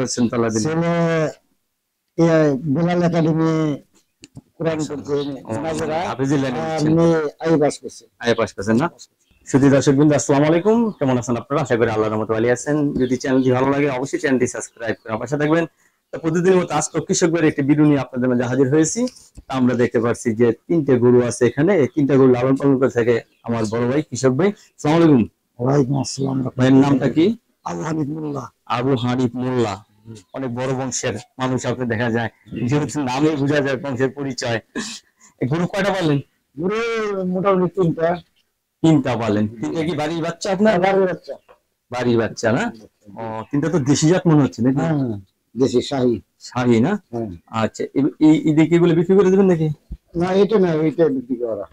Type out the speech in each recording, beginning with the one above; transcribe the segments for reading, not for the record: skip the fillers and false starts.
করেছেন তাআলা দিন? ছেলে বেলাল একাডেমি কোরআন পড়ছে নাজরা, হাফেজুল আলী আর দিচ্ছেন, মেয়ে আই পাস করছে। আইএ পাস করেছেন না? সুধী দর্শকবৃন্দ, আসসালামু আলাইকুম। কেমন আছেন আপনারা? আশা করি আল্লাহর রহমতে ভালো আছেন। যদি চ্যানেলটি ভালো লাগে অবশ্যই চ্যানেলটি সাবস্ক্রাইব করে আমার পাশে থাকবেন। তো প্রতিদিনের মতো আজকে কৃষকদের একটি ভিডিও নিয়ে আপনাদের মাঝে হাজির হয়েছি। তা আমরা দেখতে পাচ্ছি যে 3টে গরু আছে এখানে। এই 3টে গরু লালন পালন করে থাকে আমার বড় ভাই কৃষক ভাই। আসসালামু আলাইকুম। ওয়ালাইকুম আসসালাম। ভাইয়ের নামটা কি? আবু হানিফ মোল্লা। আবু হানিফ মোল্লা। অনেক বড় বংশের মানুষ আপনি দেখা যায়, যেহেতু নামে বোঝা যায় বংশের পরিচয়। এই গরু কয়টা পালেন? গরু মোটামুটি তিনটা। তিনটা পালেন। তিনটা কি বাড়ির বাচ্চা আপনার? বাড়ির বাচ্চা। বাড়ির বাচ্চা না? ও, তিনটা তো দেশি জাত মনে হচ্ছে নাকি? হ্যাঁ, দেশি শাহী। শাহী না? হ্যাঁ। আচ্ছা, এই ঈদে এগুলো বিক্রি করে দেবেন নাকি? না, এটা না, ওইটা বিক্রি করা।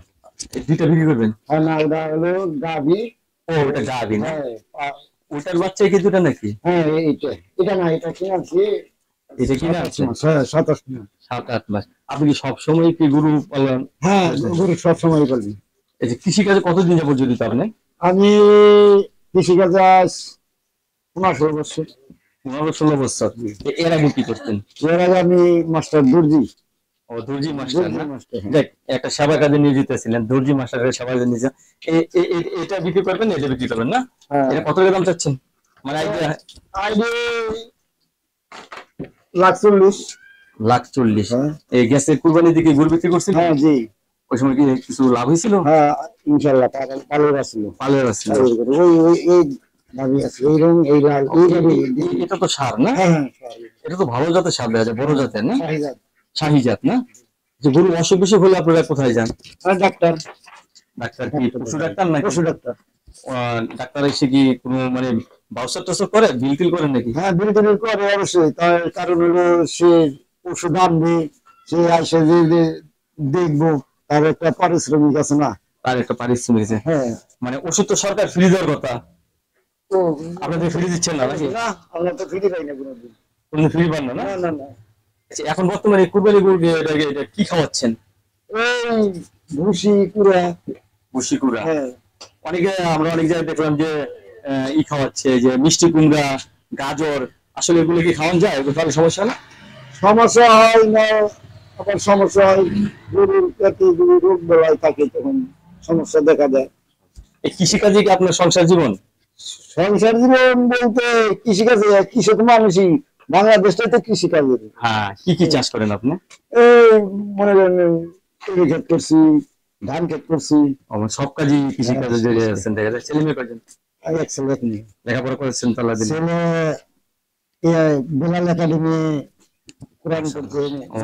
এই দুইটা বিক্রি করবেন? হ্যাঁ, না, ওটা হলো গাভী। ও, ওটা গাভী না? হ্যাঁ, ওটার বাচ্চা কি দুটা নাকি? হ্যাঁ, এইটা। এটা না, এটা কিনেছি। এটা কিনা আছে 27 মাস। 7-8 মাস। আপনি কি সবসময় কি গরু পালন? হ্যাঁ, গরু সবসময় করবি। এই যে কৃষিকাজে কতদিন যাবত জড়িত আপনি? আমি কৃষিকাজে 15 বছর। 15-16 বছর। এর আগে কি করতেন? এর আগে আমি মাস্টার দর্জি। ও, দর্জি মাস্টার না? মাস্টার। দেখ, একটা সেবা কাজে নিয়োজিত ছিলেন, দর্জি মাস্টারের সেবা কাজে নিয়োজিত। এটা বিক্রি করবেন, এটা বিক্রি করবেন না? হ্যাঁ। এটা কত টাকা দাম চাচ্ছেন? মানে আইডিয়া। আইডি 1,40,00,000। 1,40,000। হ্যাঁ। এই গ্যাসের কুরবানি দিকে গরু বিক্রি করছিল? হ্যাঁ, জি। ওই সময় কি কিছু লাভ হয়েছিল? হ্যাঁ, ইনশাআল্লাহ পালের আছিল। পালের আছিল। এই ভাবি আছে, এই রং, এই লাল, এই ভাবি। এটা তো সার না? হ্যাঁ, হ্যাঁ, এটা তো ভালো জাতের সার দেখা যায়, বড় জাতের না? শাহী জাত। শাহী জাত না? যে গরু অসুখ বিসুখ হলে আপনারা কোথায় যান? আর ডাক্তার। ডাক্তার কি পশু ডাক্তার নাকি? পশু ডাক্তার। ডাক্তার এসে কি কোনো মানে বাউসার টাউসার করে, বিল টিল করেন নাকি? হ্যাঁ, বিনোদনের করে অবশ্যই। তার কারণ হলো সে ওষুধ আনবে, সে আসে যে দেখবো, তার একটা পারিশ্রমিক আছে না? তার একটা পারিশ্রমিক আছে। হ্যাঁ। মানে ওষুধ তো সরকার ফ্রি দেওয়ার কথা, ও, আপনাদের ফ্রি দিচ্ছেন না নাকি? না, আমরা তো ফ্রি পাই না কোনোদিন। কোনো ফ্রি পান না না? না, না, না। আচ্ছা, এখন বর্তমানে কুরবানি গরু এটা কি খাওয়াচ্ছেন? এই ভুসি কুড়া। ভুসি কুড়া। হ্যাঁ। আমরা অনেক জায়গায় দেখলাম যে ই খাওয়াচ্ছে, যে মিষ্টি কুমড়া, গাজর। আসলে এগুলো কি খাওয়ানো যায়? এগুলো তাহলে সমস্যা না? সমস্যা হয় না, আবার সমস্যা হয় গরুর পেটে যদি রোগ বেলায় থাকে তখন সমস্যা দেখা দেয়। এই কৃষিকাজে কি আপনার সংসার জীবন? সংসার জীবন বলতে কৃষিকাজে, কৃষক মানুষই, বাংলাদেশটা তো কৃষিকাজের। হ্যাঁ, কি কি চাষ করেন আপনি? এই মনে করেন তৈরি ক্ষেত করছি, ধান ক্ষেত করছি। সব কাজই কৃষিকাজে জড়িয়ে আছেন দেখা যায়। ছেলে মেয়ে কয়জন? আর এক ছেলে এক মেয়ে। লেখাপড়া করেছেন তাআলা দিন? ছেলে বেলাল একাডেমি কোরআন পড়ছে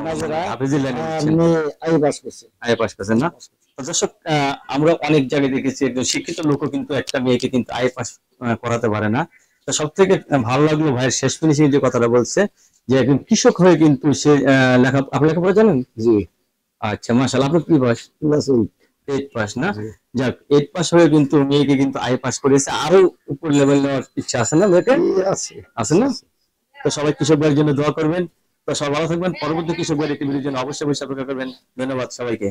নাজরা, হাফেজুল আলী আর দিচ্ছেন, মেয়ে আই পাস করছে। আইএ পাস করেছেন না? তো দর্শক, আমরা অনেক জায়গায় দেখেছি একজন শিক্ষিত লোকও কিন্তু একটা মেয়েকে কিন্তু আইএ পাস করাতে পারে না। তো সব থেকে ভালো লাগলো ভাইয়ের শেষ ফিনিশিং যে কথাটা বলছে, যে একজন কৃষক হয়ে কিন্তু সে আপনি লেখাপড়া জানেন? জি। আচ্ছা, মাশাআল্লাহ। আপনি কি পাস? ক্লাস 8 পাস না? জি। যাক, 8 পাস হয়ে কিন্তু মেয়েকে কিন্তু আইএ পাস করেছে। আরো উপর লেভেল নেওয়ার ইচ্ছা আছে না মেয়েকে? আছে। আছে না? তো সবাই কৃষক ভাইয়ের জন্য দোয়া করবেন। তো সবাই ভালো থাকবেন। পরবর্তী কৃষক ভাইয়ের একটি ভিডিওর জন্য অবশ্যই অপেক্ষা করবেন। ধন্যবাদ সবাইকে।